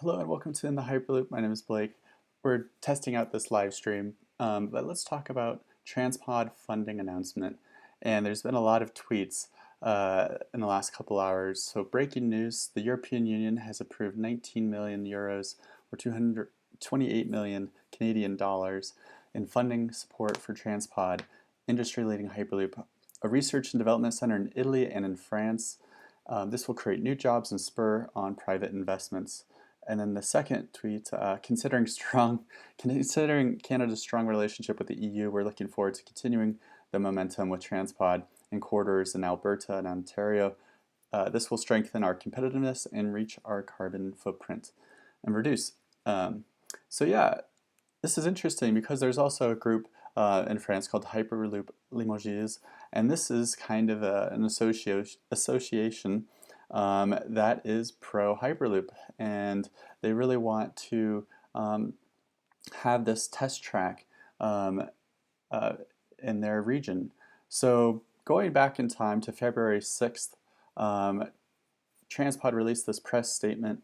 Hello and welcome to In the Hyperloop. My name is Blake. We're testing out this live stream, but let's talk about TransPod funding announcement. And there's been a lot of tweets in the last couple hours. So breaking news, the European Union has approved 19 million euros or 228 million Canadian dollars in funding support for TransPod, industry-leading Hyperloop, a research and development center in Italy and in France. This will create new jobs and spur on private investments. And then the second tweet, considering Canada's strong relationship with the EU, we're looking forward to continuing the momentum with TransPod in corridors in Alberta and Ontario. This will strengthen our competitiveness and reach our carbon footprint and reduce. So yeah, this is interesting because there's also a group in France called Hyperloop Limoges, and this is kind of an association that is pro Hyperloop, and they really want to have this test track in their region. So going back in time to February 6th, TransPod released this press statement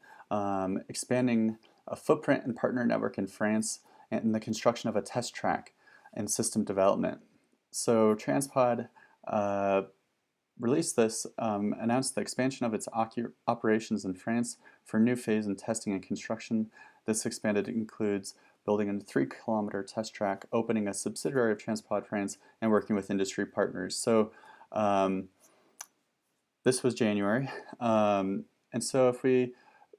expanding a footprint and partner network in France and the construction of a test track and system development. So TransPod released this, announced the expansion of its operations in France for a new phase in testing and construction. This expanded includes building a 3-kilometer test track, opening a subsidiary of TransPod France, and working with industry partners. So this was January. And so if we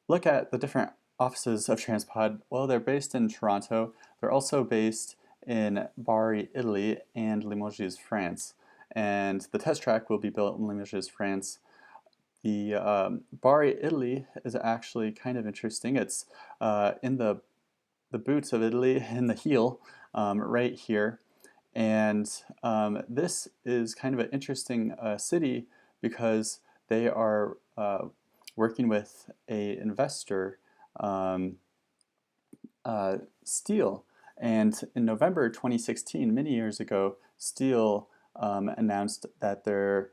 look at the different offices of TransPod, well, they're based in Toronto. They're also based in Bari, Italy, and Limoges, France. And the test track will be built in Limoges, France. The Bari, Italy is actually kind of interesting. It's in the boots of Italy, in the heel, right here. And this is kind of an interesting city because they are working with an investor, Steel. And in November 2016, many years ago, Steel announced that they're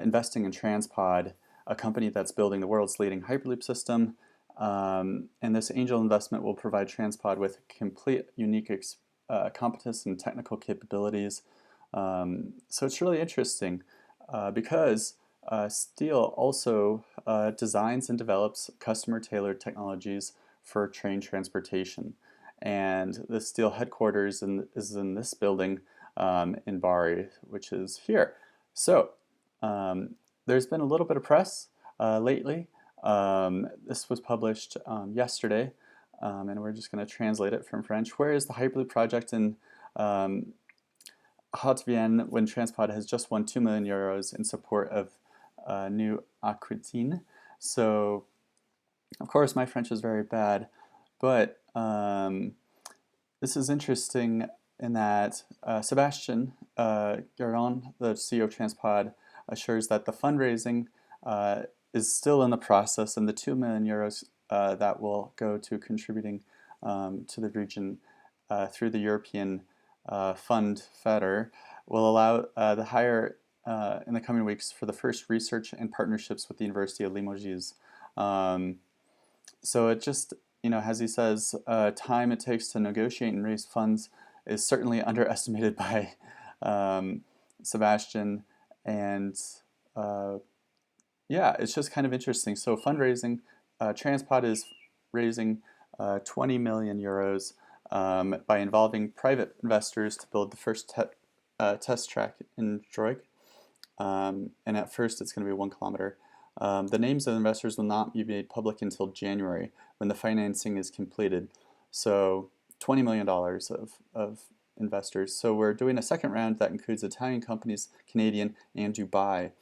investing in TransPod, a company that's building the world's leading Hyperloop system. And this angel investment will provide TransPod with complete, unique competence and technical capabilities. So it's really interesting because Steel also designs and develops customer-tailored technologies for train transportation. And the Steel headquarters is in this building in Bari, which is here. So there's been a little bit of press lately. This was published yesterday, and we're just going to translate it from French. Where is the Hyperloop project in Haute-Vienne when TransPod has just won 2 million euros in support of New Aquitaine? So, of course, my French is very bad, but this is interesting in that Sébastien Guérin, the CEO of TransPod, assures that the fundraising is still in the process, and the 2 million euros that will go to contributing to the region through the European Fund FEDER will allow the hire in the coming weeks for the first research and partnerships with the University of Limoges. So it just, as he says, time it takes to negotiate and raise funds is certainly underestimated by Sébastien, and yeah, it's just kind of interesting. So fundraising, TransPod is raising 20 million euros by involving private investors to build the first test track in Droig. And at first it's going to be 1 kilometer. The names of investors will not be made public until January when the financing is completed. So $20 million of investors. So we're doing a second round that includes Italian companies, Canadian, and Dubai.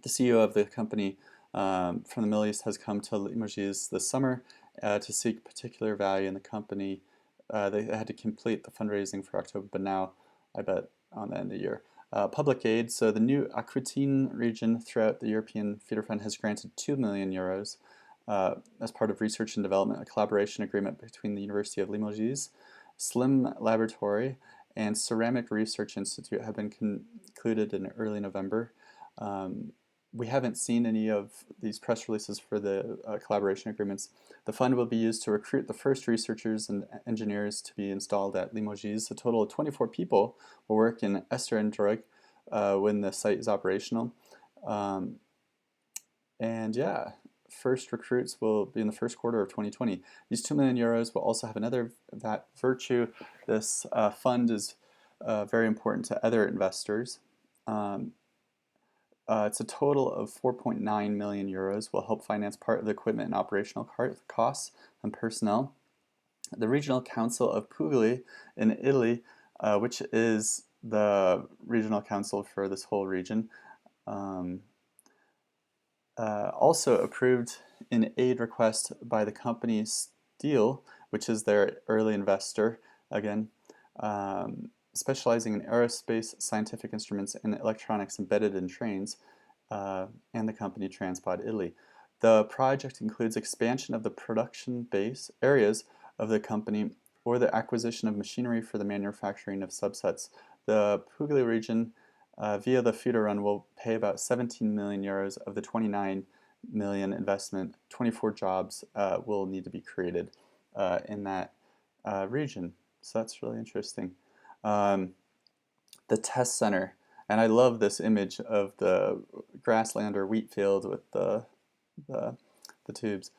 The CEO of the company from the Middle East has come to Limoges this summer to seek particular value in the company. They had to complete the fundraising for October, but now I bet on the end of the year. Public aid, so the New Aquitaine region throughout the European Feeder Fund has granted 2 million euros as part of research and development, a collaboration agreement between the University of Limoges, Slim Laboratory, and Ceramic Research Institute have been concluded in early November. we haven't seen any of these press releases for the collaboration agreements. The fund will be used to recruit the first researchers and engineers to be installed at Limoges. A total of 24 people will work in Esther and Droig when the site is operational. And yeah, first recruits will be in the first quarter of 2020. These 2 million euros will also have another virtue. This fund is very important to other investors. It's a total of 4.9 million euros, will help finance part of the equipment and operational costs and personnel. The Regional Council of Puglia in Italy, which is the regional council for this whole region, also approved an aid request by the company Steel, which is their early investor, again, specializing in aerospace, scientific instruments, and electronics embedded in trains, and the company TransPod Italy. The project includes expansion of the production base areas of the company or the acquisition of machinery for the manufacturing of subsets. The Puglia region, via the feeder run, will pay about 17 million euros of the 29 million investment. 24 jobs will need to be created in that region. So that's really interesting. The test center, and I love this image of the grassland or wheat field with the tubes.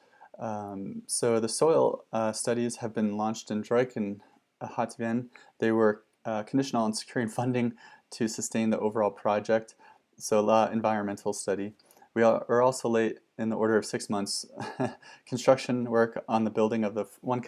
So the soil studies have been launched in Droik and Hattingen. They were conditional on securing funding to sustain the overall project, so a lot of environmental study. We are also late in the order of 6 months. Construction work on the building of the 1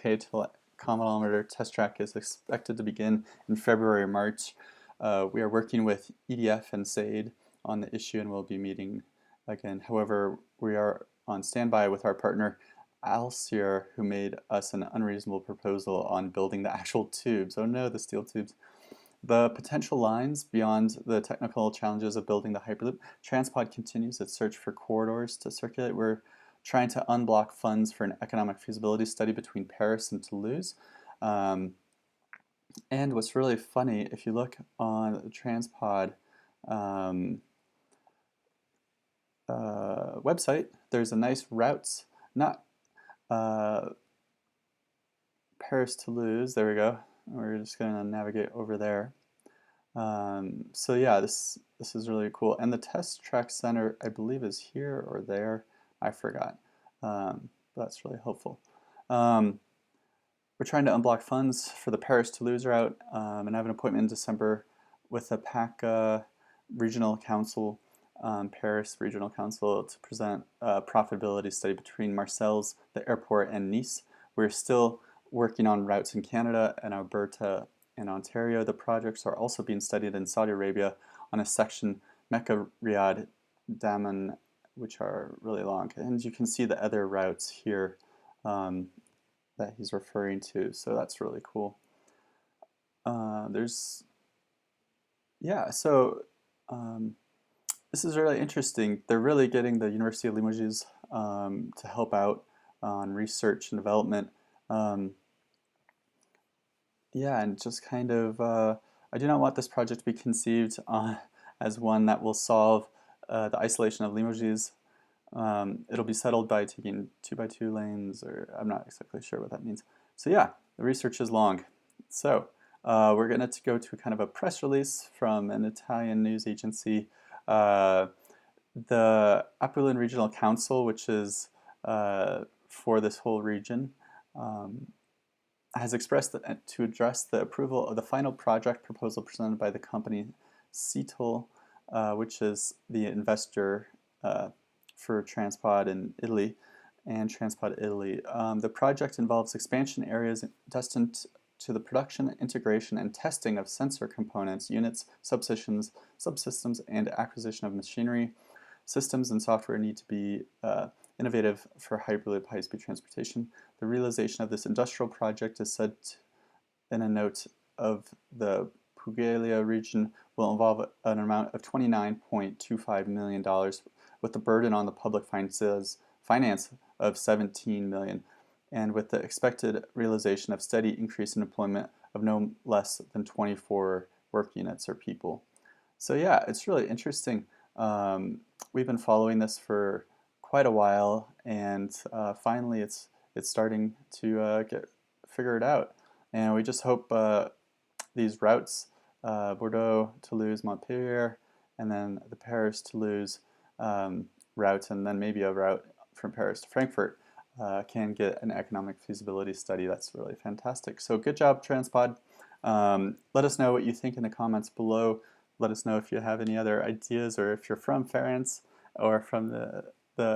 kilometer test track is expected to begin in February or March. We are working with EDF and SAID on the issue and we'll be meeting again. However, we are on standby with our partner Alcier, who made us an unreasonable proposal on building the actual tubes. Oh no, the steel tubes. The potential lines beyond the technical challenges of building the Hyperloop. TransPod continues its search for corridors to circulate. We're trying to unblock funds for an economic feasibility study between Paris and Toulouse. And what's really funny, if you look on the TransPod website, there's a nice routes, not Paris-Toulouse, there we go. We're just going to navigate over there. So yeah, this is really cool. And the test track center, I believe, is here or there. I forgot. But that's really helpful. We're trying to unblock funds for the Paris-Toulouse route, and I have an appointment in December with the PACA Regional Council, Paris Regional Council, to present a profitability study between Marseilles, the airport, and Nice. We're still working on routes in Canada and Alberta and Ontario. The projects are also being studied in Saudi Arabia on a section Mecca, Riyadh, Daman, which are really long. And you can see the other routes here that he's referring to, so that's really cool. This is really interesting. They're really getting the University of Limoges to help out on research and development. And just kind of, I do not want this project to be conceived as one that will solve the isolation of Limoges. It'll be settled by taking 2x2 lanes, or I'm not exactly sure what that means. So yeah, the research is long. So we're going to go to kind of a press release from an Italian news agency. The Apulian Regional Council, which is for this whole region, has expressed to address the approval of the final project proposal presented by the company Cetel, which is the investor for TransPod in Italy and TransPod Italy. The project involves expansion areas destined to the production, integration, and testing of sensor components, units, subsystems, and acquisition of machinery. Systems and software need to be innovative for Hyperloop high-speed transportation. The realization of this industrial project is said in a note of the Puglia region will involve an amount of $29.25 million, with the burden on the public finance of $17 million, and with the expected realization of steady increase in employment of no less than 24 work units or people. So yeah, it's really interesting. We've been following this for quite a while, and finally it's starting to get figured out. And we just hope these routes, Bordeaux, Toulouse, Montpellier, and then the Paris, Toulouse route, and then maybe a route from Paris to Frankfurt, can get an economic feasibility study. That's really fantastic. So good job, TransPod. Let us know what you think in the comments below. Let us know if you have any other ideas, or if you're from France or from the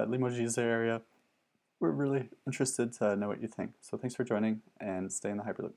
Limoges area. We're really interested to know what you think. So thanks for joining, and stay in the Hyperloop.